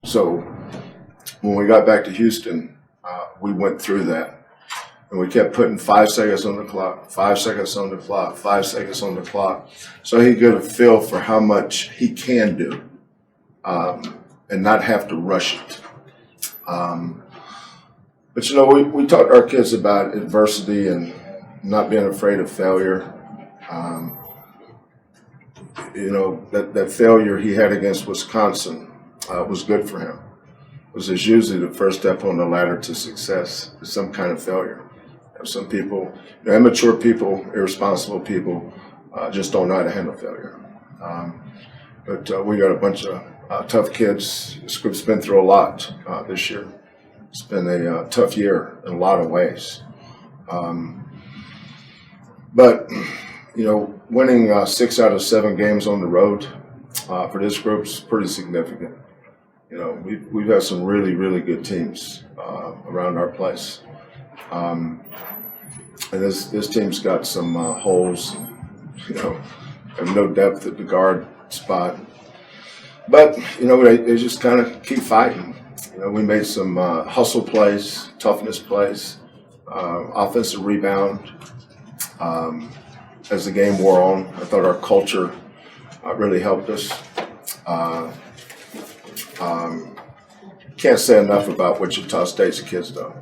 So when we got back to Houston, we went through that, and we kept putting 5 seconds on the clock, 5 seconds on the clock, 5 seconds on the clock, so he get a feel for how much he can do, and not have to rush it. But we taught our kids about adversity and not being afraid of failure. That failure he had against Wisconsin was good for him. It was usually the first step on the ladder to success, some kind of failure. Some people, immature people, irresponsible people, just don't know how to handle failure. But we got a bunch of tough kids. This group's been through a lot this year. It's been a tough year in a lot of ways. But winning 6 out of 7 games on the road for this group is pretty significant. We've had some really, really good teams around our place. And this team's got some holes, and no depth at the guard spot. But, they just kind of keep fighting. We made some hustle plays, toughness plays, offensive rebound. As the game wore on, I thought our culture really helped us. Can't say enough about Wichita State's kids, though.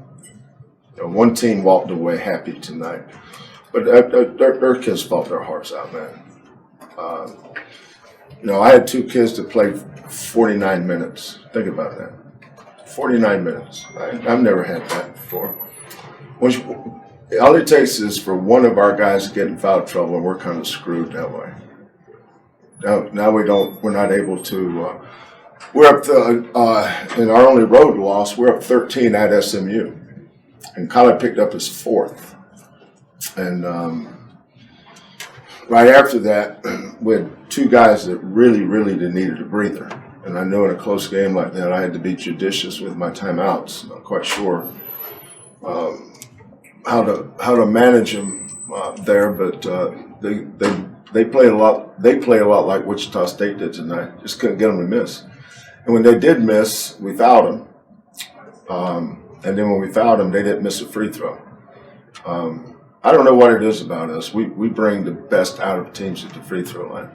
One team walked away happy tonight, but their kids fought their hearts out, man. I had 2 kids that played 49 minutes. Think about that. 49 minutes. I've never had that before. All it takes is for one of our guys to get in foul trouble, and we're kind of screwed that way. Now we're not able to. We're up in our only road loss. We're up 13 at SMU, and Kyler picked up his 4th. And right after that, we had 2 guys that really, really needed a breather. And I know in a close game like that, I had to be judicious with my timeouts. Not quite sure how to manage them there, but they played a lot. They played a lot like Wichita State did tonight. Just couldn't get them to miss. And when they did miss, we fouled them. And then when we fouled them, they didn't miss a free throw. I don't know what it is about us. We bring the best out of teams at the free throw line.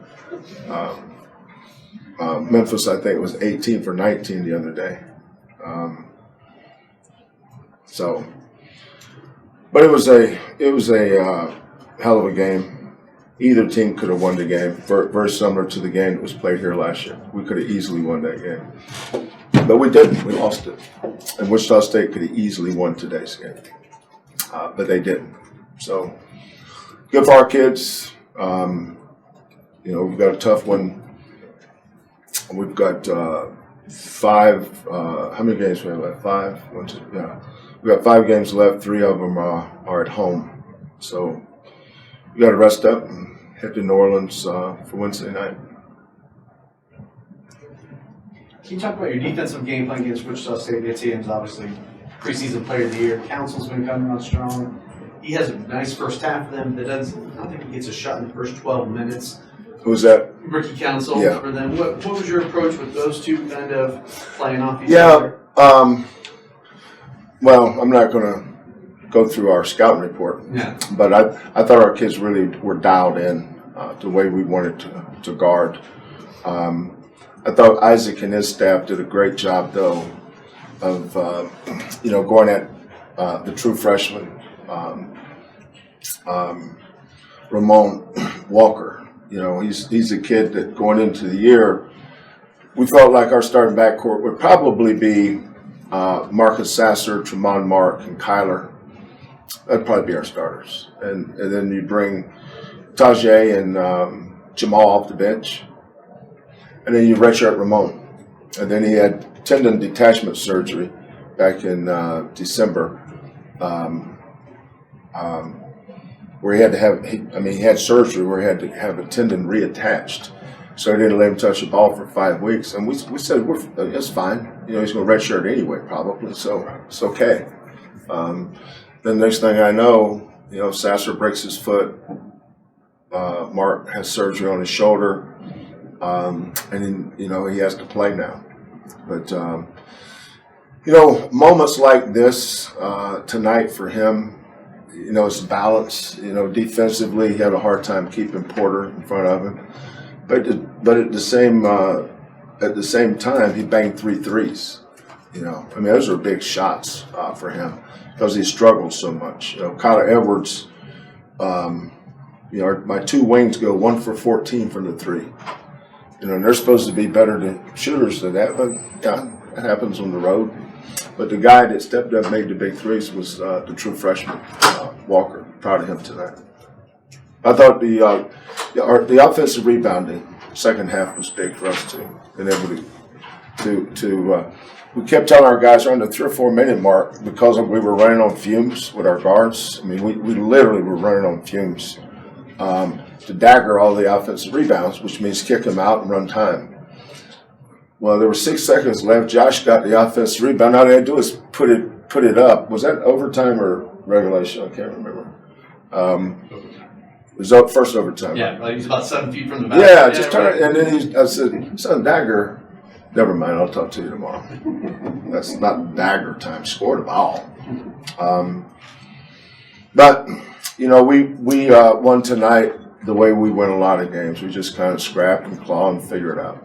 Memphis, I think, was 18 for 19 the other day. But it was a hell of a game. Either team could have won the game. Very similar to the game that was played here last year. We could have easily won that game, but we didn't. We lost it. And Wichita State could have easily won today's game, but they didn't. So good for our kids. We've got a tough one. We've got 5. How many games we have left? 5. 1, 2, yeah. We've got 5 games left. 3 of them are at home. So we got to rest up and head to New Orleans for Wednesday night. Can you talk about your defensive game plan against Wichita State? Etienne's obviously preseason player of the year. Council's been coming on strong. He has a nice first half of them. I don't think he gets a shot in the first 12 minutes. Who's that? Ricky Council for them. What was your approach with those 2 kind of playing off each other? Well, I'm not going to go through our scouting report, but I thought our kids really were dialed in the way we wanted to guard. I thought Isaac and his staff did a great job, though, of going at the true freshman, Ramon Walker. He's a kid that going into the year, we felt like our starting backcourt would probably be Marcus Sasser, Tremont Mark, and Kyler. That'd probably be our starters. And then you bring Tajay and Jamal off the bench. And then you redshirt Ramon. And then he had tendon detachment surgery back in December, where he had to have, he had surgery where he had to have a tendon reattached. So he didn't let him touch the ball for 5 weeks. And we said, it's fine. He's going to redshirt anyway, probably. So it's okay. Then the next thing I know, Sasser breaks his foot. Mark has surgery on his shoulder. And then, he has to play now. But moments like this tonight for him, it's balance. Defensively, he had a hard time keeping Porter in front of him. But at the same time, he banged 3 threes. Those are big shots for him because he struggled so much. Kyler Edwards, my 2 wings go 1 for 14 from the 3. And they're supposed to be better shooters than that, but yeah, that happens on the road. But the guy that stepped up and made the big threes was the true freshman, Walker. Proud of him tonight. I thought the offensive rebounding second half was big for us too. And able to we kept telling our guys around the 3 or 4 minute mark because we were running on fumes with our guards. We literally were running on fumes to dagger all the offensive rebounds, which means kick them out and run time. Well, there were 6 seconds left. Josh got the offensive rebound. All they had to do was put it up. Was that overtime or regulation? I can't remember. It was first overtime. Yeah, like he's about 7 feet from the basket. Yeah, just turn it. And then I said, son, dagger. Never mind, I'll talk to you tomorrow. That's not dagger time. Scored a ball. But, we won tonight the way we win a lot of games. We just kind of scrap and claw and figure it out.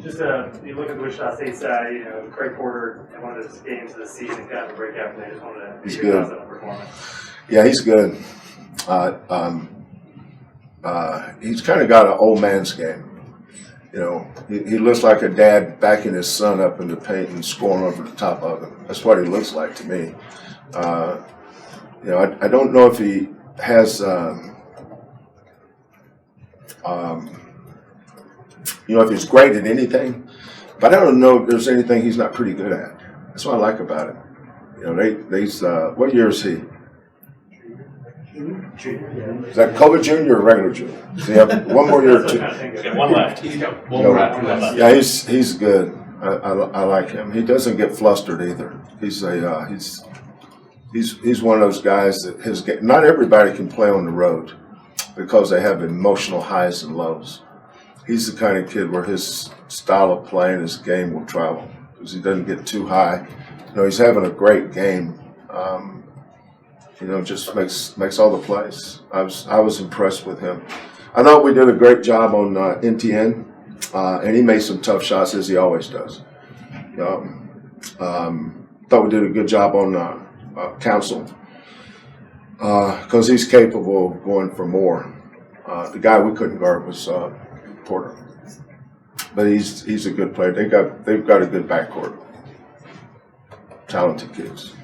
Just you look at the Wichita State side, Craig Porter in one of his games of the season got a breakout play. Just wanted to He's get your good. thoughts on the performance. Yeah, he's good. He's kind of got an old man's game. He looks like a dad backing his son up in the paint and scoring over the top of him. That's what he looks like to me. I don't know if he has, if he's great at anything, but I don't know if there's anything he's not pretty good at. That's what I like about him. What year is he? Is that COVID junior or regular junior? Does he have one more year? That's what I'm thinking. He's got 1 left. He's got 1 more after that. Yeah, he's good. I like him. He doesn't get flustered either. He's one of those guys that not everybody can play on the road because they have emotional highs and lows. He's the kind of kid where his style of playing, his game will travel because he doesn't get too high. He's having a great game. Just makes all the plays. I was impressed with him. I thought we did a great job on NTN, and he made some tough shots as he always does. Thought we did a good job on Council because he's capable of going for more. The guy we couldn't guard was Porter, but he's a good player. They've got a good backcourt, talented kids.